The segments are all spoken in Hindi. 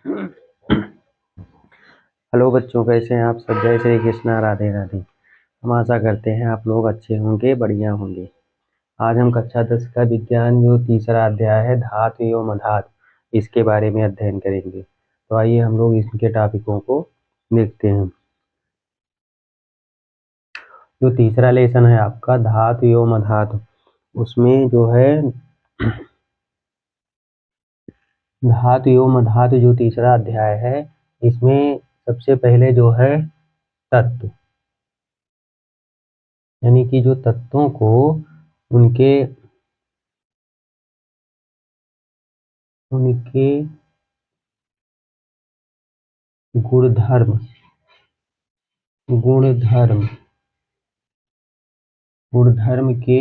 हेलो बच्चों, कैसे हैं आप सब? जय श्री कृष्णा, राधे राधे। हम आशा करते हैं आप लोग अच्छे होंगे, बढ़िया होंगे। आज हम कक्षा 10 का विज्ञान जो तीसरा अध्याय है धातु एवं अधातु, इसके बारे में अध्ययन करेंगे। तो आइए हम लोग इसके टॉपिकों को देखते हैं। जो तीसरा लेसन है आपका धातु एवं अधातु, उसमें जो है धातु एवं अधातु जो तीसरा अध्याय है, इसमें सबसे पहले जो है तत्व, यानी कि जो तत्वों को उनके गुणधर्म गुणधर्म के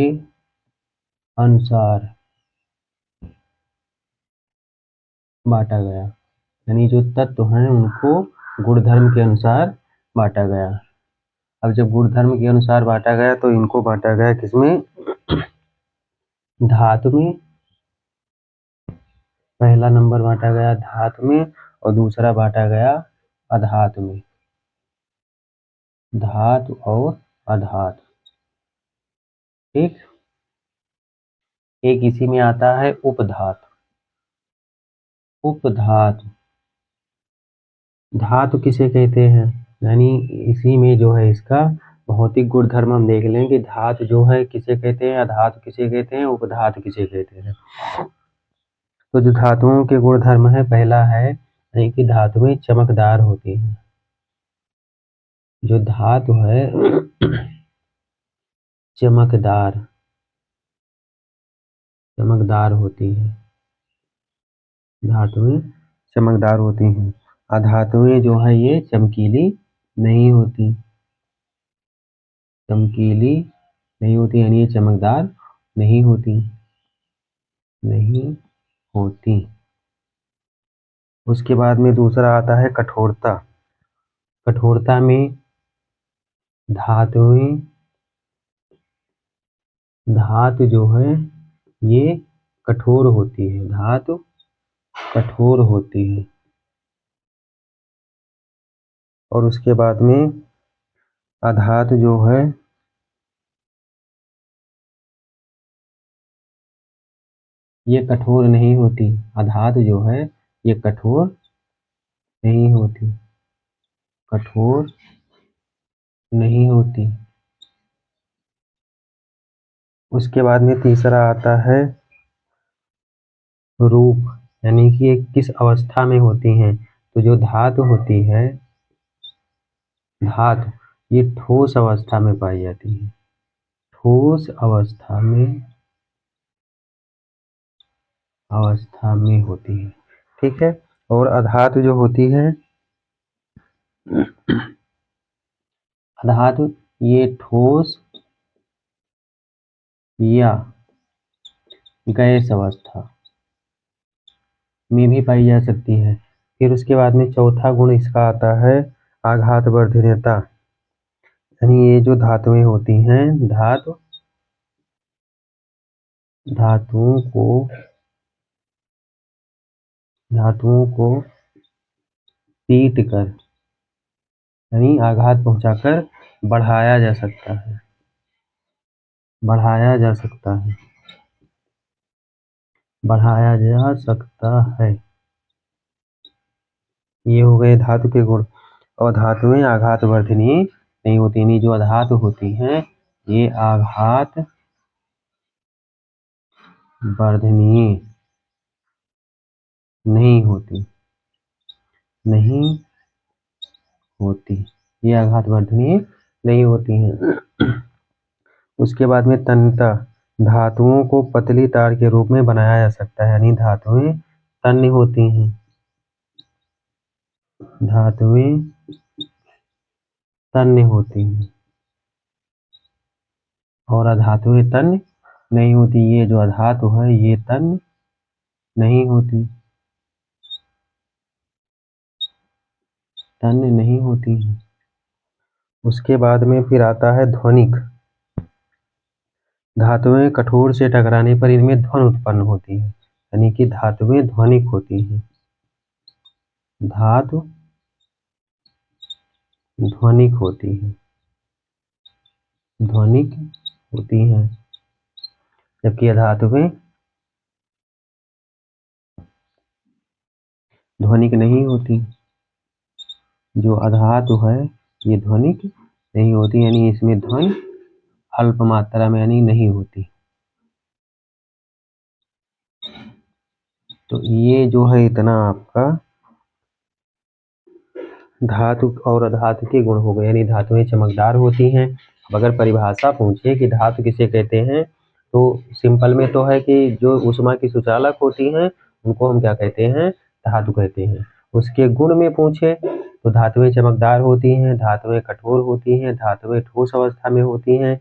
अनुसार बांटा गया। यानी जो तत्व हैं उनको गुणधर्म के अनुसार बांटा गया। अब जब गुणधर्म के अनुसार बांटा गया तो इनको बांटा गया किसमें? धातु में। पहला नंबर बांटा गया धातु में और दूसरा बांटा गया अधातु में। धातु और अधातु, ठीक। एक इसी में आता है उपधातु। धातु किसे कहते हैं? यानी इसी में जो है इसका भौतिक गुणधर्म हम देख लेंगे। धातु जो है किसे कहते हैं, अधातु किसे कहते हैं, उपधातु किसे कहते हैं। तो जो धातुओं के गुणधर्म है, पहला है यानी कि धातुएं चमकदार होती हैं। जो धातु है चमकदार होती है। धातुएं चमकदार होती हैं। अधातुएं जो है ये चमकीली नहीं होती। यानी ये चमकदार नहीं होती। उसके बाद में दूसरा आता है कठोरता। कठोरता में धातु जो है ये कठोर होती है। धातु कठोर होती है। और उसके बाद में अधातु जो है ये कठोर नहीं होती। अधातु जो है ये कठोर नहीं होती। उसके बाद में तीसरा आता है रूप, यानी कि ये किस अवस्था में होती हैं। तो जो धातु होती है, धातु ये ठोस अवस्था में पाई जाती है। ठोस अवस्था में होती है, ठीक है। और अधातु जो होती है, अधातु ये ठोस या गैस अवस्था में भी पाई जा सकती है। फिर उसके बाद में चौथा गुण इसका आता है आघातवर्धनीयता। यानी ये जो धातुएं होती हैं, धातुओं को पीट कर, यानी आघात पहुंचाकर बढ़ाया जा सकता है। ये हो गए धातु के गुण। और धातुएं आघातवर्धनीय नहीं होती। यानी जो अधातु होती हैं ये आघात वर्धनीय नहीं होती। ये आघातवर्धनीय नहीं होती हैं। उसके बाद में तन्यता, धातुओं को पतली तार के रूप में बनाया जा सकता है। यानी धातुएं तन्य होती हैं। और अधातुएं तन्य नहीं होती। ये जो अधातु है ये तन्य नहीं होती है। उसके बाद में फिर आता है ध्वनिक। धातुएं कठोर से टकराने पर इनमें ध्वनि उत्पन्न होती है। यानी कि धातुएं ध्वनिक होती हैं। धातु ध्वनिक होती है, ध्वनिक होती हैं, जबकि अधातुएं ध्वनिक नहीं होती। जो अधातु है ये ध्वनिक नहीं होती, यानी इसमें ध्वनि अल्प मात्रा में यानी नहीं होती। तो ये जो है इतना आपका धातु और अधातु के गुण हो गए, यानी धातुएं चमकदार होती हैं। अब अगर परिभाषा पूछे कि धातु किसे कहते हैं, तो सिंपल में तो है कि जो ऊष्मा की सुचालक होती हैं उनको हम क्या कहते हैं, धातु कहते हैं। उसके गुण में पूछे तो धातुएं चमकदार होती हैं, धातुएं कठोर होती हैं, धातुएं ठोस अवस्था में होती हैं,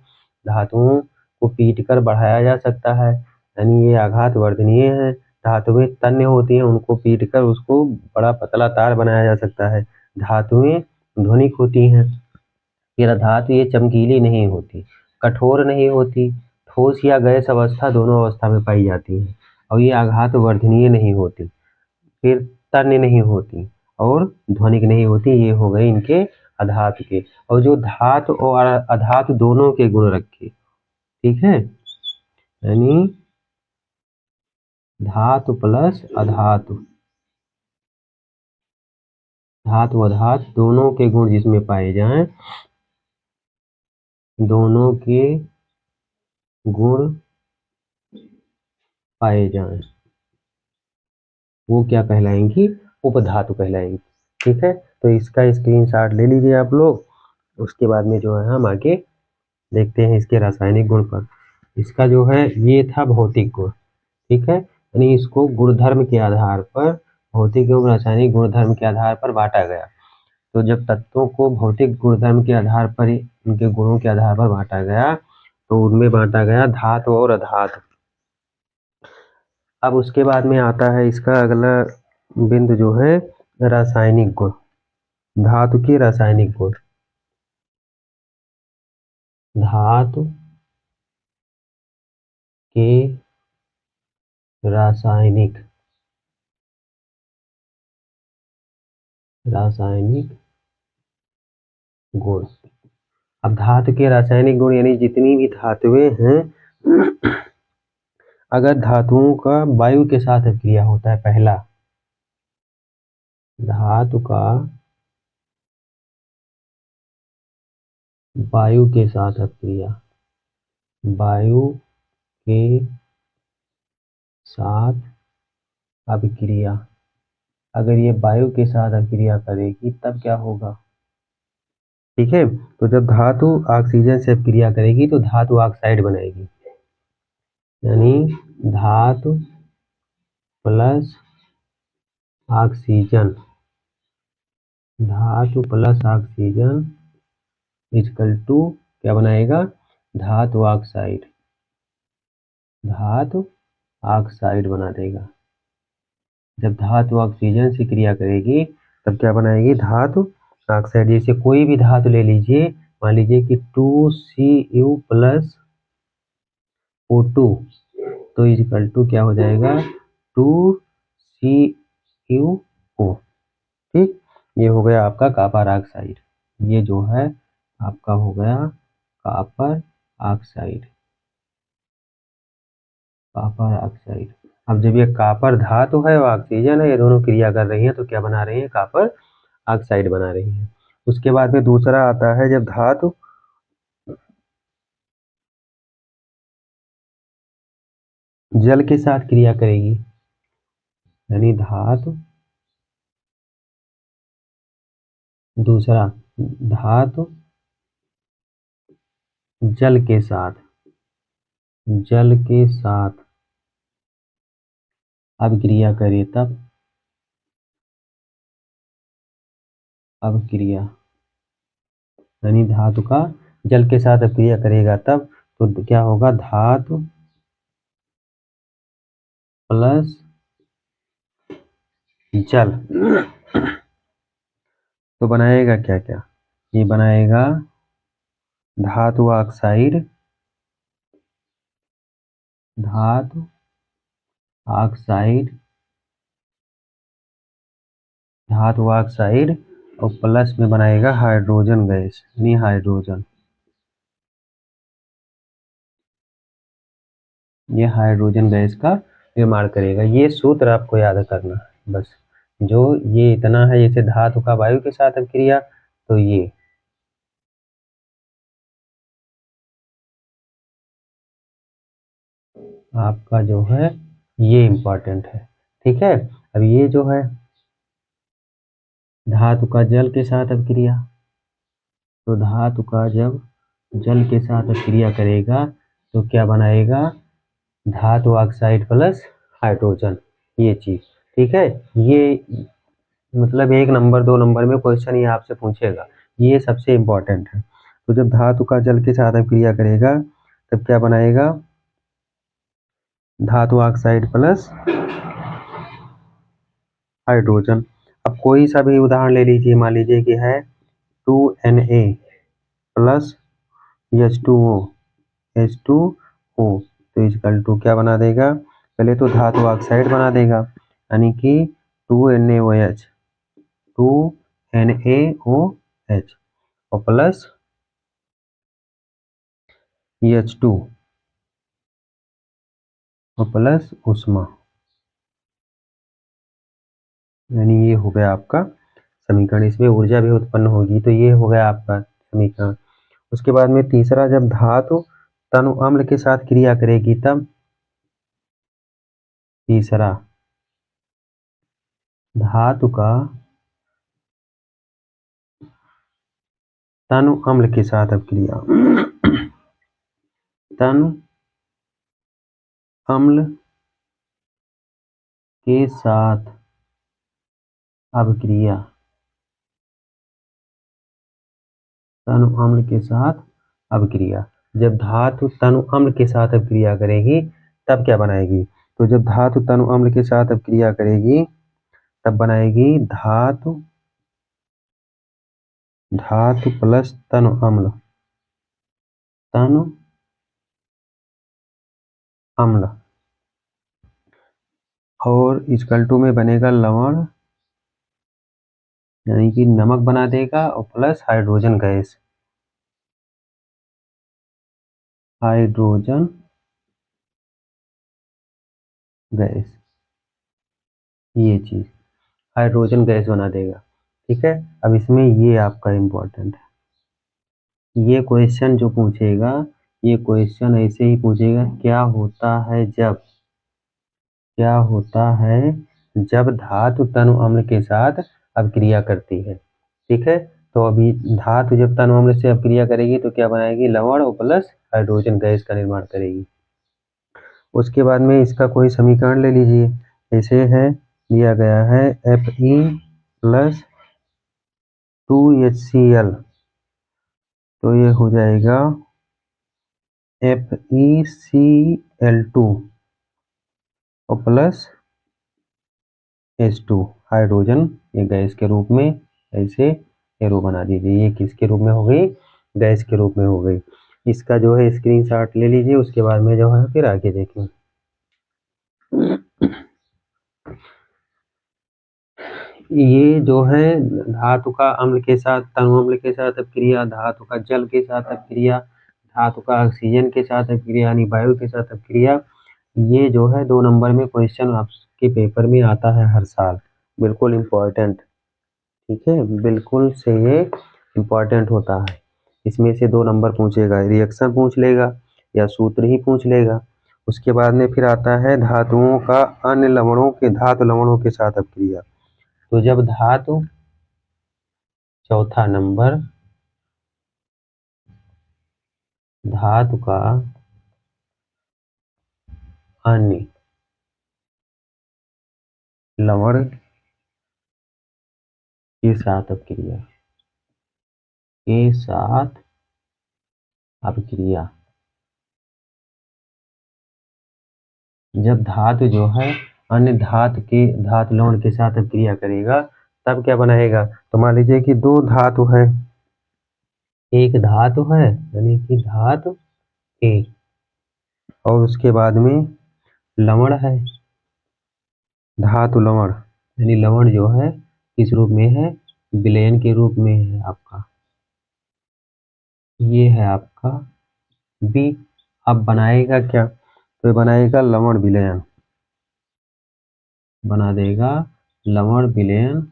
धातुओं को पीट कर बढ़ाया जा सकता है, यानी ये आघात वर्धनीय है। धातुएं तन्य होती हैं, उनको पीट कर उसको बड़ा पतला तार बनाया जा सकता है। धातुएं ध्वनिक होती हैं। फिर धातु ये चमकीली नहीं होती, कठोर नहीं होती, ठोस या गैस अवस्था दोनों अवस्था में पाई जाती है, और ये आघात वर्धनीय नहीं होती, फिर तन्य नहीं होती और ध्वनिक नहीं होती। ये हो गए इनके अधातु के। और जो धातु और अधातु दोनों के गुण रखे, ठीक है, यानी धातु प्लस अधातु, धातु अधातु दोनों के गुण जिसमें पाए जाएं, दोनों के गुण पाए जाएं, वो क्या कहलाएंगी, उपधातु कहलाएंगी। ठीक है, तो इसका स्क्रीनशॉट ले लीजिए आप लोग। उसके बाद में जो है हम आगे देखते हैं इसके रासायनिक गुण पर। इसका जो है ये था भौतिक गुण, ठीक है, यानी इसको गुणधर्म के आधार पर, भौतिक एवं रासायनिक गुणधर्म के आधार पर बांटा गया। तो जब तत्वों को भौतिक गुणधर्म के आधार पर, इनके गुणों के आधार पर बांटा गया, तो उनमें बांटा गया धातु और अधातु। अब उसके बाद में आता है इसका अगला बिंदु जो है रासायनिक गुण, धातु के रासायनिक गुण। धातु के रासायनिक गुण। अब धातु के रासायनिक गुण यानी जितनी भी धातुएं हैं, अगर धातुओं का वायु के साथ क्रिया होता है, पहला धातु का वायु के साथ अभिक्रिया, वायु के साथ अभिक्रिया, अगर ये वायु के साथ अभिक्रिया करेगी तब क्या होगा, ठीक है। तो जब धातु ऑक्सीजन से अभिक्रिया करेगी तो धातु ऑक्साइड बनाएगी, यानी धातु प्लस ऑक्सीजन, धातु प्लस ऑक्सीजन इक्वल टू क्या बनाएगा, धातु ऑक्साइड, धातु ऑक्साइड बना देगा। जब धातु ऑक्सीजन से क्रिया करेगी तब क्या बनाएगी, धातु ऑक्साइड। जैसे कोई भी धातु ले लीजिए, मान लीजिए कि 2Cu प्लस O2, तो इक्वल टू क्या हो जाएगा, 2CuO। ठीक, ये हो गया आपका कॉपर ऑक्साइड, ये जो है आपका हो गया कॉपर ऑक्साइड, कॉपर ऑक्साइड। अब जब ये कॉपर धातु है और ऑक्सीजन है, ये दोनों क्रिया कर रही हैं तो क्या बना रही है, कॉपर ऑक्साइड बना रही है। उसके बाद में दूसरा आता है जब धातु जल के साथ क्रिया करेगी, यानी धातु, दूसरा धातु जल के साथ, जल के साथ अभिक्रिया करे तब, अभिक्रिया यानी धातु का जल के साथ अभिक्रिया करेगा तब, तो क्या होगा, धातु प्लस जल, तो बनाएगा क्या क्या, ये बनाएगा धातु ऑक्साइड, धातु ऑक्साइड धातु ऑक्साइड और प्लस में बनाएगा हाइड्रोजन गैस यानी हाइड्रोजन। ये हाइड्रोजन गैस का निर्माण करेगा। ये सूत्र आपको याद करना है बस। जो ये इतना है, जैसे धातु का वायु के साथ अभिक्रिया, तो ये आपका जो है ये इम्पोर्टेंट है। ठीक है। अब ये जो है धातु का जल के साथ अभिक्रिया, तो धातु का जब जल के साथ अभिक्रिया करेगा तो क्या बनाएगा, धातु ऑक्साइड प्लस हाइड्रोजन, ये चीज। ठीक है। ये मतलब 1 नंबर 2 नंबर में क्वेश्चन ये आपसे पूछेगा, ये सबसे इम्पोर्टेंट है। तो जब धातु का जल के साथ अभिक्रिया करेगा तब क्या बनाएगा, धातु ऑक्साइड प्लस हाइड्रोजन। अब कोई सा भी उदाहरण ले लीजिए, मान लीजिए कि है 2Na प्लस H2O H2O, तो इजकल टू क्या बना देगा, पहले तो धातु ऑक्साइड बना देगा यानी कि 2NaOH 2NaOH और प्लस H2 और प्लस उष्मा, यानी ये हो गया आपका समीकरण। इसमें ऊर्जा भी उत्पन्न होगी, तो ये हो गया आपका समीकरण। उसके बाद में तीसरा, जब धातु तनु अम्ल के साथ क्रिया करेगी तब, तीसरा धातु का तनु अम्ल के साथ अभिक्रिया तनु अम्ल के साथ अभिक्रिया, तनु अम्ल के साथ अभिक्रिया। जब धातु तनु अम्ल के साथ अभिक्रिया करेगी तब क्या बनाएगी, तो जब धातु तनु अम्ल के साथ अभिक्रिया करेगी तब बनाएगी धातु प्लस तनु अम्ल, तनु अम्ल, और इक्वल टू में बनेगा लवण, यानी कि नमक बना देगा, और plus hydrogen gas, hydrogen gas, ये चीज हाइड्रोजन गैस बना देगा। ठीक है। अब इसमें ये आपका इम्पोर्टेंट है, ये क्वेश्चन जो पूछेगा, ये क्वेश्चन ऐसे ही पूछेगा, क्या होता है जब, क्या होता है जब धातु तनु अम्ल के साथ अभिक्रिया करती है। ठीक है। तो अभी धातु जब तनु अम्ल से अभिक्रिया करेगी तो क्या बनाएगी, लवण और प्लस हाइड्रोजन गैस का निर्माण करेगी। उसके बाद में इसका कोई समीकरण ले लीजिए, ऐसे है दिया गया है Fe प्लस 2HCl, तो ये हो जाएगा FeCl2 और प्लस H2 हाइड्रोजन, ये गैस के रूप में ऐसे एरो बना दीजिए। ये किसके रूप में हो गई, गैस के रूप में हो गई। इसका जो है स्क्रीनशॉट ले लीजिए, उसके बाद में जो है फिर आगे देखें। ये जो है धातु का अम्ल के साथ, तनु अम्ल के साथ अभिक्रिया, धातु का जल के साथ अभिक्रिया, धातु का ऑक्सीजन के साथ अभिक्रिया यानी वायु के साथ अभिक्रिया, ये जो है 2 नंबर में क्वेश्चन आपके पेपर में आता है हर साल, बिल्कुल इम्पोर्टेंट। ठीक है, बिल्कुल से ये इम्पोर्टेंट होता है। इसमें से 2 नंबर पूछेगा, रिएक्शन पूछ लेगा या सूत्र ही पूछ लेगा। उसके बाद में फिर आता है धातुओं का अन्य लवणों के, धातु लवणों के साथ अभिक्रिया। तो जब धातु, चौथा नंबर, धातु का अन्य लवण के साथ अभिक्रिया, के साथ अभिक्रिया, जब धातु जो है अन्य धातु लवण के साथ अभिक्रिया करेगा तब क्या बनाएगा। तो मान लीजिए कि 2 धातु है, एक धातु है यानी कि धातु ए, और उसके बाद में लवण है, धातु लवण यानी लवण जो है किस रूप में है, विलयन के रूप में है आपका। ये है आपका बी। अब बनाएगा क्या, तो बनाएगा लवण विलयन, बना देगा लवण विलयन,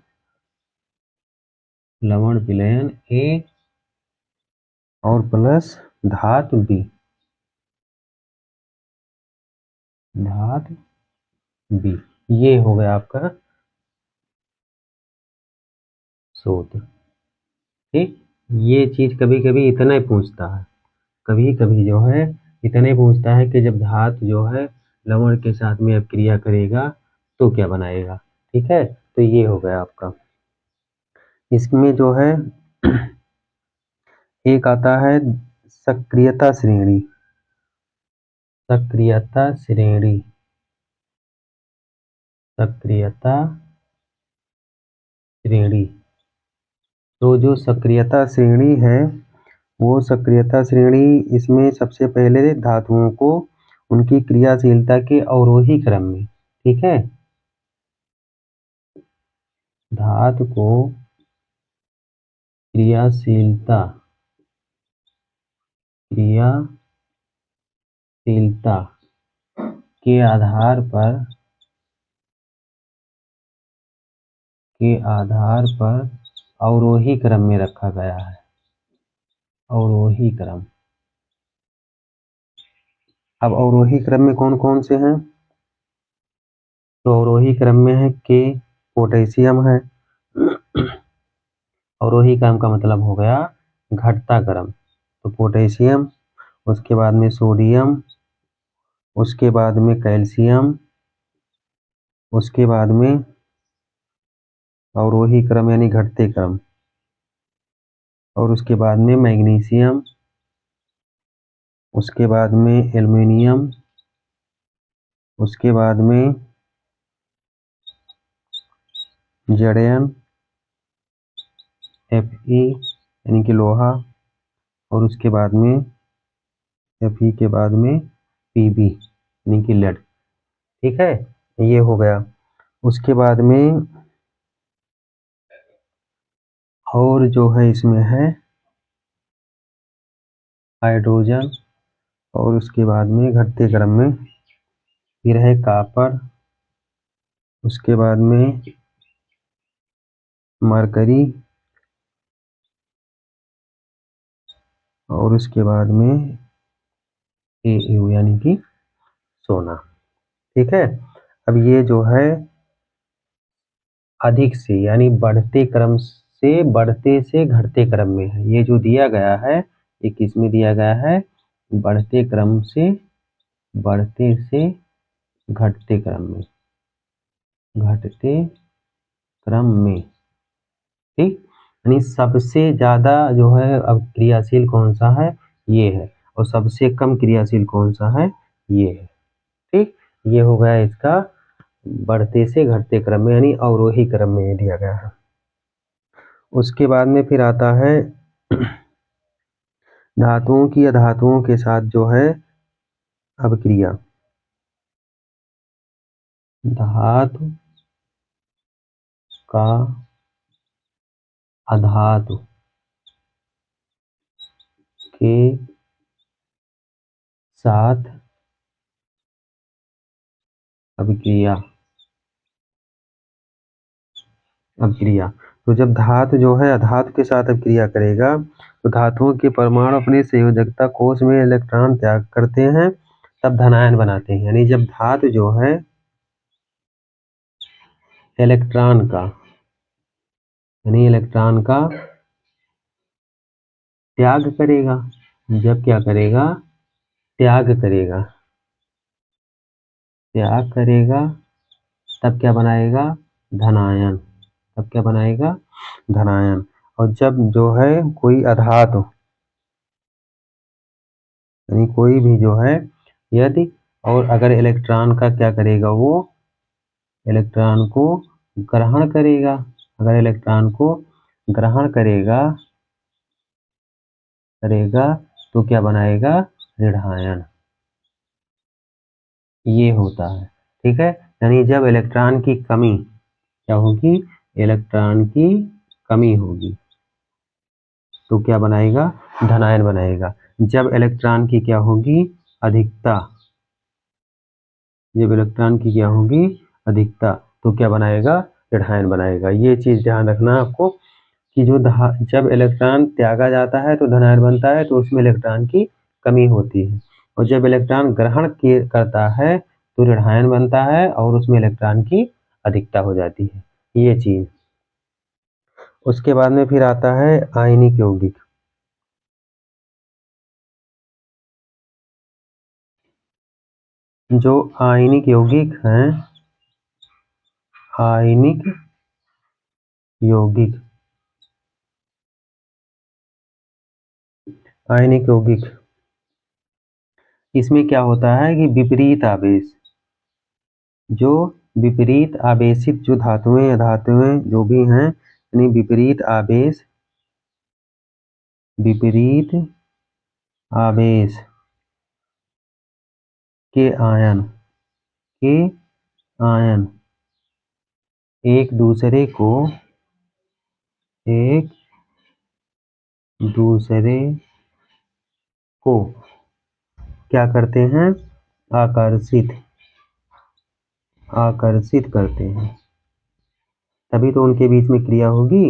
लवण विलयन ए और प्लस धातु बी, धातु बी। ये हो गया आपका सूत्र। ठीक, ये चीज कभी कभी इतना ही पूछता है, कभी कभी जो है इतने पूछता है कि जब धातु जो है लवण के साथ में अब क्रिया करेगा तो क्या बनाएगा। ठीक है, तो ये हो गया आपका। इसमें जो है एक आता है सक्रियता श्रेणी, सक्रियता श्रेणी, सक्रियता श्रेणी। तो जो सक्रियता श्रेणी है, वो सक्रियता श्रेणी, इसमें सबसे पहले धातुओं को उनकी क्रियाशीलता के अवरोही क्रम में, ठीक है, धातु को क्रियाशीलता, क्रियाशीलता के आधार पर, के आधार पर अवरोही क्रम में रखा गया है, अवरोही क्रम। अब अवरोही क्रम में कौन कौन से हैं, तो अवरोही क्रम में है के पोटेशियम है, अवरोही क्रम का मतलब हो गया घटता क्रम, तो पोटेशियम, उसके बाद में सोडियम, उसके बाद में कैल्शियम, उसके बाद में अवरोही क्रम यानी घटते क्रम, और उसके बाद में मैग्नीशियम, उसके बाद में एल्युमिनियम, उसके बाद में जड़यन Fe यानी कि लोहा, और उसके बाद में Fe के बाद में Pb यानी कि लेड। ठीक है, ये हो गया। उसके बाद में और जो है इसमें है हाइड्रोजन, और उसके बाद में घटते क्रम में फिर है कॉपर, उसके बाद में मरकरी, और उसके बाद में Au यानी कि सोना। ठीक है, अब ये जो है अधिक से यानी बढ़ते क्रम से, बढ़ते से घटते क्रम में है। ये जो दिया गया है ये किस में दिया गया है, बढ़ते क्रम से, बढ़ते से घटते क्रम में, घटते क्रम में। ठीक, यानी सबसे ज्यादा जो है अब क्रियाशील कौन सा है, ये है, और सबसे कम क्रियाशील कौन सा है, ये है। ठीक, ये हो गया इसका बढ़ते से घटते क्रम में यानी अवरोही क्रम में ये दिया गया है। उसके बाद में फिर आता है धातुओं की अधातुओं के साथ जो है अभिक्रिया, धातु का अधातु के साथ अभिक्रिया, अभिक्रिया। तो जब धातु जो है अधातु के साथ अभिक्रिया करेगा तो धातुओं के परमाणु अपनी संयोजकता कोश में इलेक्ट्रॉन त्याग करते हैं, तब धनायन बनाते हैं। यानी जब धातु जो है इलेक्ट्रॉन का, यानी इलेक्ट्रॉन का त्याग करेगा, जब क्या करेगा, त्याग करेगा, त्याग करेगा, तब क्या बनाएगा, धनायन, तब क्या बनाएगा, धनायन। और जब जो है कोई अधातु यानी कोई भी जो है यदि, और अगर इलेक्ट्रॉन का क्या करेगा, वो इलेक्ट्रॉन को ग्रहण करेगा, अगर इलेक्ट्रॉन को ग्रहण करेगा, करेगा तो क्या बनाएगा, ऋणायन। ये होता है। ठीक है, यानी जब इलेक्ट्रॉन की कमी क्या होगी, इलेक्ट्रॉन की कमी होगी तो क्या बनाएगा, धनायन बनाएगा। जब इलेक्ट्रॉन की क्या होगी, अधिकता, जब इलेक्ट्रॉन की क्या होगी, अधिकता, तो क्या बनाएगा, ऋणायन बनाएगा। ये चीज ध्यान रखना आपको कि जब इलेक्ट्रॉन त्यागा जाता है तो धनायन बनता है, तो उसमें इलेक्ट्रॉन की कमी होती है, और जब इलेक्ट्रॉन ग्रहण करता है तो ऋणायन बनता है और उसमें इलेक्ट्रॉन की अधिकता हो जाती है, ये चीज। उसके बाद में फिर आता है आयनिक यौगिक। जो आयनिक यौगिक हैं, आयनिक यौगिक, आयनिक यौगिक, इसमें क्या होता है कि विपरीत आवेश, जो विपरीत आवेशित जो धातुएं जो भी हैं, यानी विपरीत आवेश, विपरीत आवेश के आयन, के आयन एक दूसरे को क्या करते हैं, आकर्षित करते हैं, तभी तो उनके बीच में क्रिया होगी,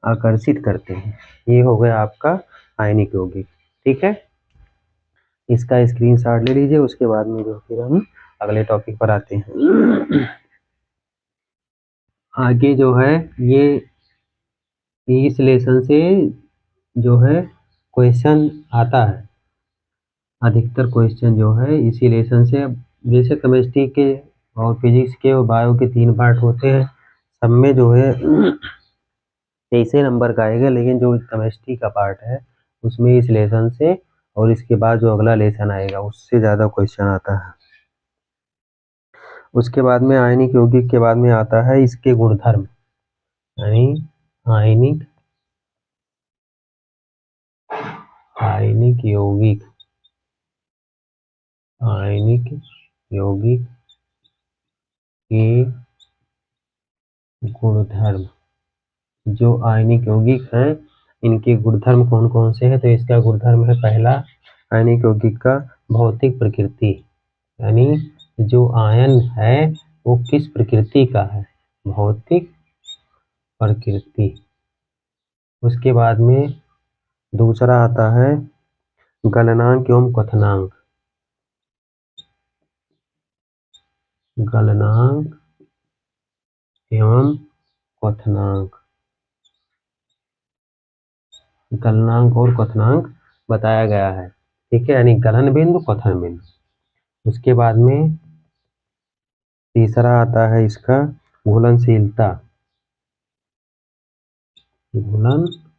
आकर्षित करते हैं। ये हो गया आपका आयनिक यौगिक। ठीक है, इसका स्क्रीनशॉट ले लीजिए। उसके बाद में जो फिर हम अगले टॉपिक पर आते हैं। आगे जो है ये इस लेसन से जो है क्वेश्चन आता है, अधिकतर क्वेश्चन जो है इसी लेसन से। जैसे केमिस्ट्री के और फिजिक्स के और बायो के 3 पार्ट होते हैं, सब में जो है 23 नंबर का आएगा, लेकिन जो केमिस्ट्री का पार्ट है उसमें इस लेसन से और इसके बाद जो अगला लेसन आएगा उससे ज़्यादा क्वेश्चन आता है। उसके बाद में आयनिक यौगिक के बाद में आता है इसके गुणधर्म, यानी आयनिक यौगिक, आयनिक यौगिक के गुणधर्म। जो आयनिक यौगिक हैं इनके गुणधर्म कौन कौन से हैं, तो इसका गुणधर्म है पहला आयनिक यौगिक का भौतिक प्रकृति, यानी जो आयन है वो किस प्रकृति का है, भौतिक प्रकृति। उसके बाद में दूसरा आता है गलनांक एवं क्वथनांक, गलनांक एवं क्वथनांक, गलनांक और क्वथनांक बताया गया है। ठीक है, यानी गलन बिंदु, क्वथन बिंदु। उसके बाद में तीसरा आता है इसका घुलनशीलता, घुलनशीलता।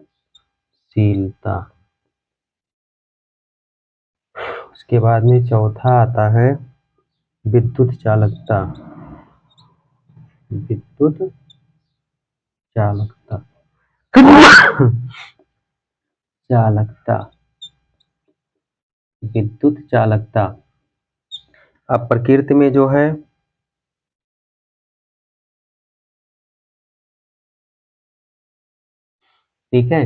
उसके बाद में चौथा आता है विद्युत चालकता, विद्युत चालकता, चालकता, विद्युत चालकता। अब प्रकृति में जो है ठीक है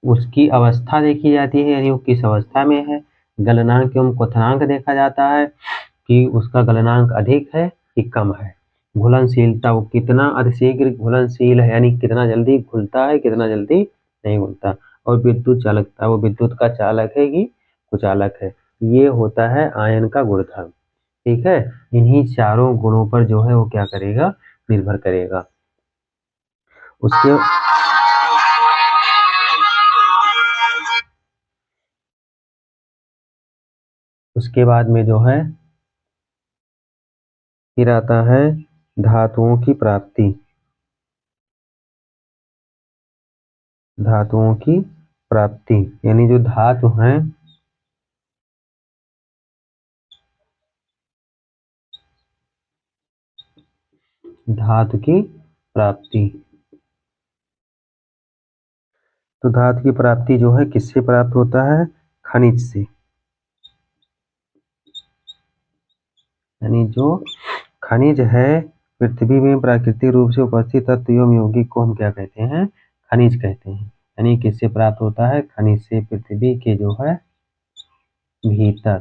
उसकी अवस्था देखी जाती है, यानी वो किस अवस्था में है। गलनांक एवं क्वथनांक देखा जाता है कि उसका गलनांक अधिक है कि कम है। घुलनशीलता, वो कितना अतिशीघ्र घुलनशील है, यानी कितना जल्दी घुलता है, कितना जल्दी नहीं घुलता। और विद्युत चालकता, वो विद्युत का चालक है कि कुचालक है। ये होता है आयन का गुणधर्म। ठीक है, इन्हीं चारों गुणों पर जो है वो क्या करेगा, निर्भर करेगा। उसके उसके बाद में जो है फिर आता है धातुओं की प्राप्ति, धातुओं की प्राप्ति, यानी जो धातु हैं धातु की प्राप्ति। तो धातु की प्राप्ति जो है किससे प्राप्त होता है, खनिज से, यानी जो खनिज है पृथ्वी में प्राकृतिक रूप से उपस्थित तत्व एवं यौगिक को हम क्या कहते हैं? खनिज कहते हैं। यानी किससे प्राप्त होता है? खनिज से। पृथ्वी के जो है भीतर,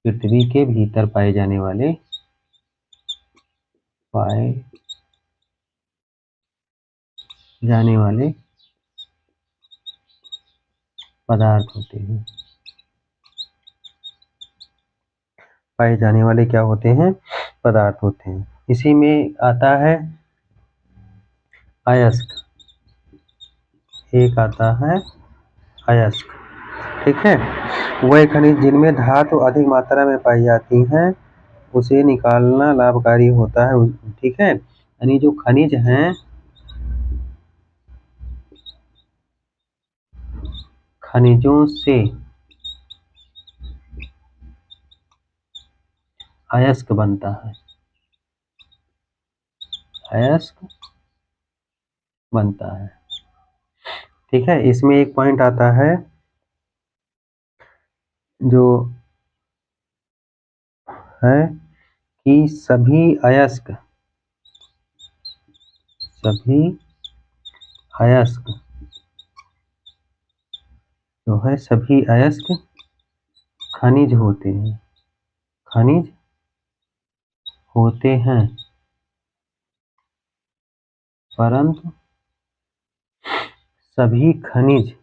पृथ्वी के भीतर पाए जाने वाले पदार्थ होते हैं। पाए जाने वाले क्या होते हैं? पदार्थ होते हैं। इसी में आता है अयस्क, एक आता है अयस्क। ठीक है, वह खनिज जिनमें धातु अधिक मात्रा में पाई जाती हैं उसे निकालना लाभकारी होता है। ठीक है, यानी जो खनिज हैं, खनिजों से अयस्क बनता है, अयस्क बनता है। ठीक है, इसमें एक पॉइंट आता है जो है कि सभी अयस्क जो है सभी अयस्क खनिज होते हैं, खनिज होते हैं, परंतु सभी खनिज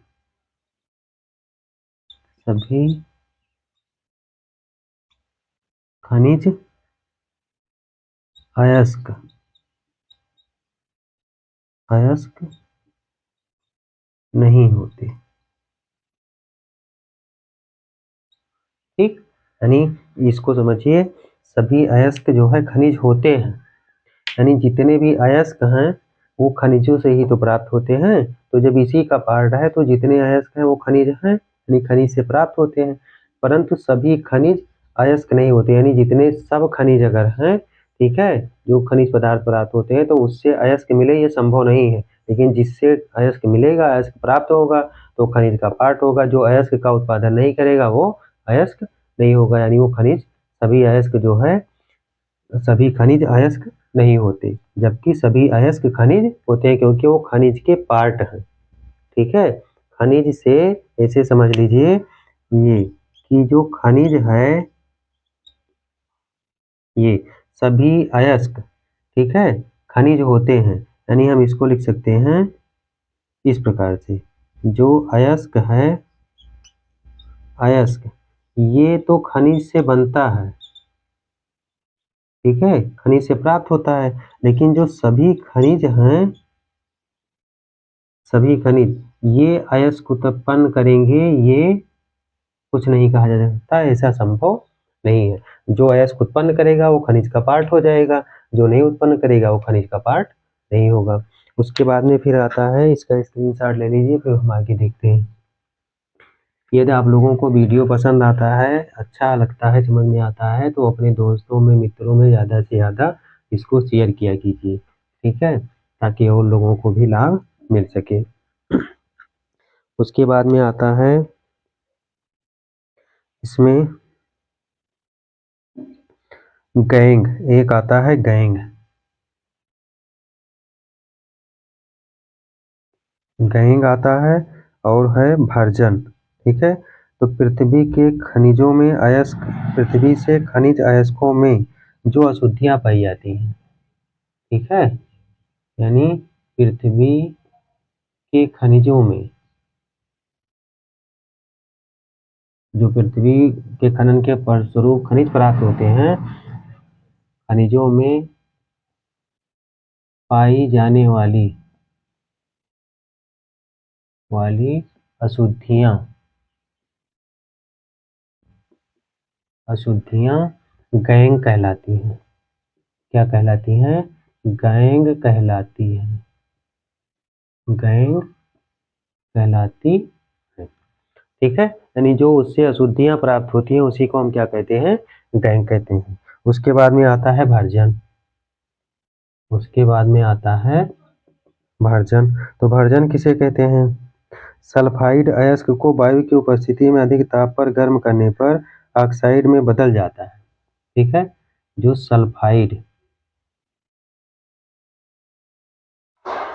अयस्क नहीं होते। ठीक, यानी इसको समझिए, सभी अयस्क जो है खनिज होते हैं, यानी जितने भी अयस्क हैं वो खनिजों से ही तो प्राप्त होते हैं। तो जब इसी का पार्ट है तो जितने अयस्क हैं वो खनिज हैं, यानी खनिज से प्राप्त होते हैं। परंतु सभी खनिज अयस्क नहीं होते, यानी जितने सब खनिज अगर हैं, ठीक है, जो खनिज पदार्थ प्राप्त होते हैं तो उससे अयस्क मिले ये संभव नहीं है। लेकिन जिससे अयस्क मिलेगा, अयस्क प्राप्त होगा तो खनिज का पार्ट होगा। जो अयस्क का उत्पादन नहीं करेगा वो अयस्क नहीं होगा, यानी वो खनिज, सभी अयस्क जो है, सभी खनिज अयस्क नहीं होते, जबकि सभी अयस्क खनिज होते हैं क्योंकि वो खनिज के पार्ट हैं। ठीक है, खनिज से ऐसे समझ लीजिए ये कि जो खनिज है ये सभी अयस्क, ठीक है, खनिज होते हैं। यानी हम इसको लिख सकते हैं इस प्रकार से, जो अयस्क है, अयस्क ये तो खनिज से बनता है, ठीक है, खनिज से प्राप्त होता है, लेकिन जो सभी खनिज हैं, सभी खनिज ये अयस्क उत्पन्न करेंगे, ये कुछ नहीं कहा जा सकता, ऐसा संभव नहीं है। जो अयस्क उत्पन्न करेगा वो खनिज का पार्ट हो जाएगा, जो नहीं उत्पन्न करेगा वो खनिज का पार्ट नहीं होगा। उसके बाद में फिर आता है, इसका स्क्रीनशॉट ले लीजिए, फिर हम आगे देखते हैं। यदि आप लोगों को वीडियो पसंद आता है, अच्छा लगता है, समझ में आता है, तो अपने दोस्तों में, मित्रों में ज़्यादा से ज़्यादा इसको शेयर किया कीजिए, ठीक है, ताकि और लोगों को भी लाभ मिल सके। उसके बाद में आता है इसमें गैंग, एक आता है गैंग, गैंग आता है और है भर्जन। ठीक है, तो पृथ्वी के खनिजों में अयस्क, पृथ्वी से खनिज अयस्कों में जो अशुद्धियां पाई जाती हैं, ठीक है, यानी पृथ्वी के खनिजों में, जो पृथ्वी के खनन के फलस्वरूप खनिज प्राप्त होते हैं, खनिजों में पाई जाने वाली अशुद्धियां, गैंग कहलाती हैं। क्या कहलाती हैं? गैंग कहलाती है, गैंग कहलाती है। ठीक है, यानी जो उससे अशुद्धियां प्राप्त होती हैं उसी को हम क्या कहते हैं? गैंग कहते हैं। उसके बाद में आता है भर्जन, उसके बाद में आता है भर्जन। तो भर्जन किसे कहते हैं? सल्फाइड अयस्क को वायु की उपस्थिति में अधिक ताप पर गर्म करने पर ऑक्साइड में बदल जाता है। ठीक है, जो सल्फाइड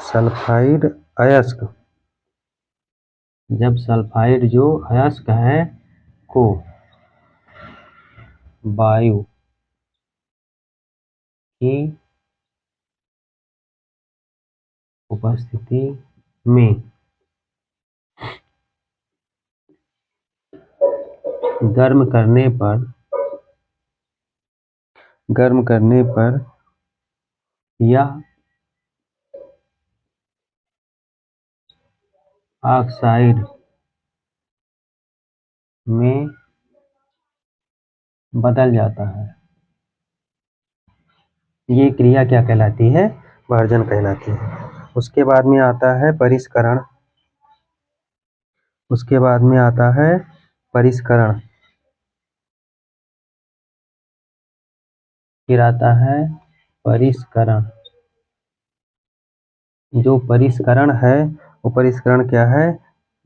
सल्फाइड अयस्क, जब सल्फाइड जो अयस्क है को वायु की उपस्थिति में गर्म करने पर यह ऑक्साइड में बदल जाता है। ये क्रिया क्या कहलाती है? विभाजन कहलाती है। उसके बाद में आता है परिष्करण। फिर आता है परिष्करण। जो परिष्करण है वो परिष्करण क्या है?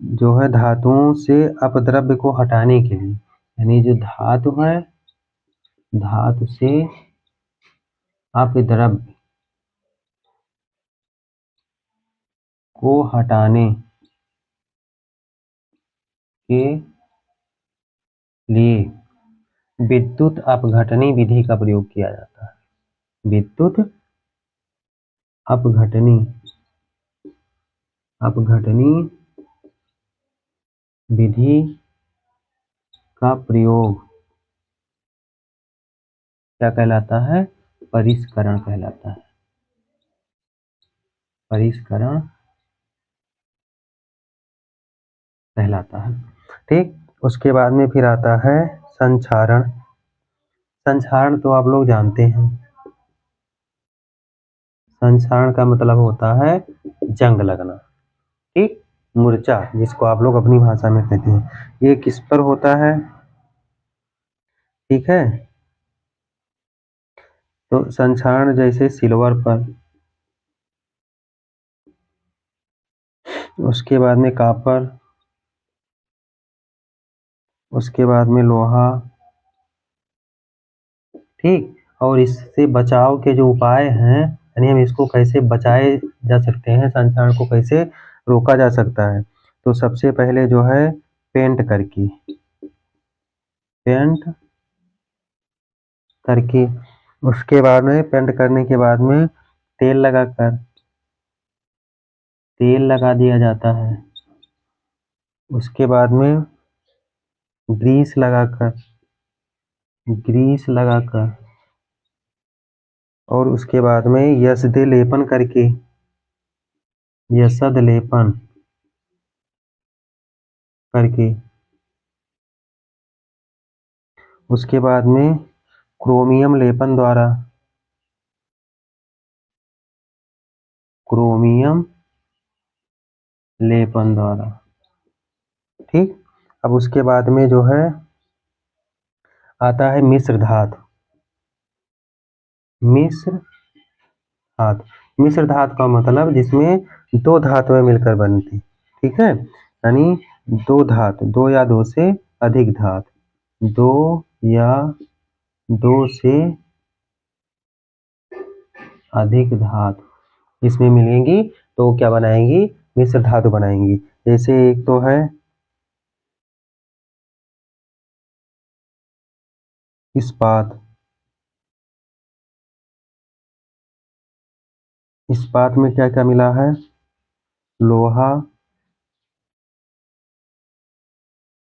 जो है धातुओं से अपद्रव्य को हटाने के लिए, यानी जो धातु है, धातु से अपद्रव्य को हटाने के लिए विद्युत अपघटनी विधि का प्रयोग किया जाता है। विद्युत अपघटनी विधि का प्रयोग क्या कहलाता है? परिष्करण कहलाता है। परिष्करण कहलाता है। ठीक, उसके बाद में फिर आता है संक्षारण। संक्षारण तो आप लोग जानते हैं। संक्षारण का मतलब होता है जंग लगना। ठीक, मूर्छा जिसको आप लोग अपनी भाषा में कहते हैं। ये किस पर होता है? ठीक है, तो संक्षारण जैसे सिल्वर पर, उसके बाद में कॉपर, उसके बाद में लोहा। ठीक, और इससे बचाव के जो उपाय हैं, यानी हम इसको कैसे बचाए जा सकते हैं, संक्षारण को कैसे रोका जा सकता है, तो सबसे पहले जो है पेंट करके, उसके बाद में पेंट करने के बाद में तेल लगा दिया जाता है। उसके बाद में ग्रीस लगाकर और उसके बाद में यसद लेपन करके उसके बाद में क्रोमियम लेपन द्वारा। ठीक, अब उसके बाद में जो है आता है मिश्र धातु। मिश्र धातु का मतलब जिसमें दो धातुएं मिलकर बनती। ठीक है, यानी दो या दो से अधिक धातु, दो या दो से अधिक धातु इसमें मिलेंगी तो क्या बनाएंगी? मिश्र धातु बनाएंगी। जैसे एक तो है इस्पात में क्या क्या मिला है? लोहा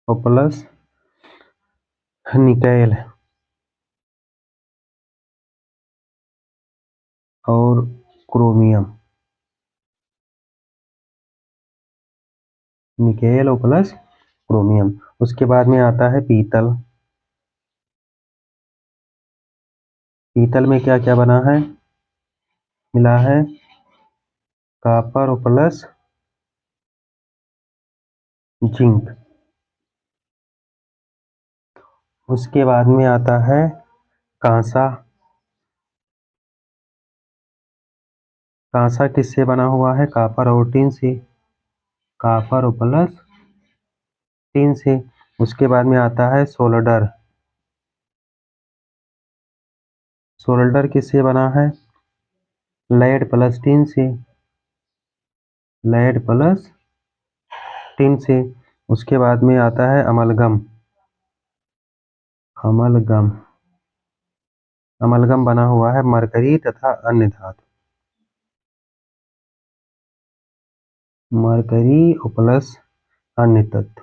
और प्लस निकेल और क्रोमियम। निकेल और प्लस क्रोमियम। उसके बाद में आता है पीतल। पीतल में क्या क्या बना है? मिला है कॉपर और प्लस जिंक। उसके बाद में आता है कांसा। कांसा किससे बना हुआ है? कॉपर और टिन से। कॉपर और प्लस टिन से। उसके बाद में आता है सोल्डर। सोल्डर किससे बना है? लेड प्लस टिन से। लेड प्लस टिन से। उसके बाद में आता है अमलगम। अमलगम अमलगम बना हुआ है मरकरी तथा अन्य धातु। मरकरी प्लस अन्य तत्व।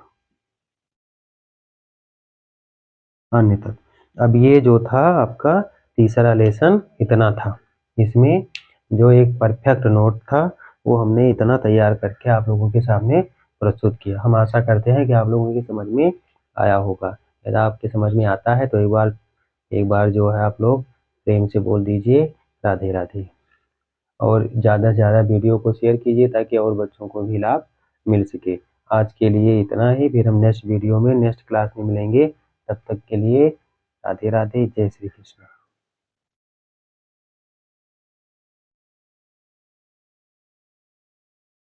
अब ये जो था आपका तीसरा लेसन इतना था। इसमें जो एक परफेक्ट नोट था वो हमने इतना तैयार करके आप लोगों के सामने प्रस्तुत किया। हम आशा करते हैं कि आप लोगों की समझ में आया होगा। यदि आपके समझ में आता है तो एक बार जो है आप लोग प्रेम से बोल दीजिए राधे राधे। और ज़्यादा से ज़्यादा वीडियो को शेयर कीजिए ताकि और बच्चों को भी लाभ मिल सके। आज के लिए इतना ही, फिर हम नेक्स्ट वीडियो में नेक्स्ट क्लास में मिलेंगे। तब तक के लिए राधे राधे, जय श्री कृष्ण।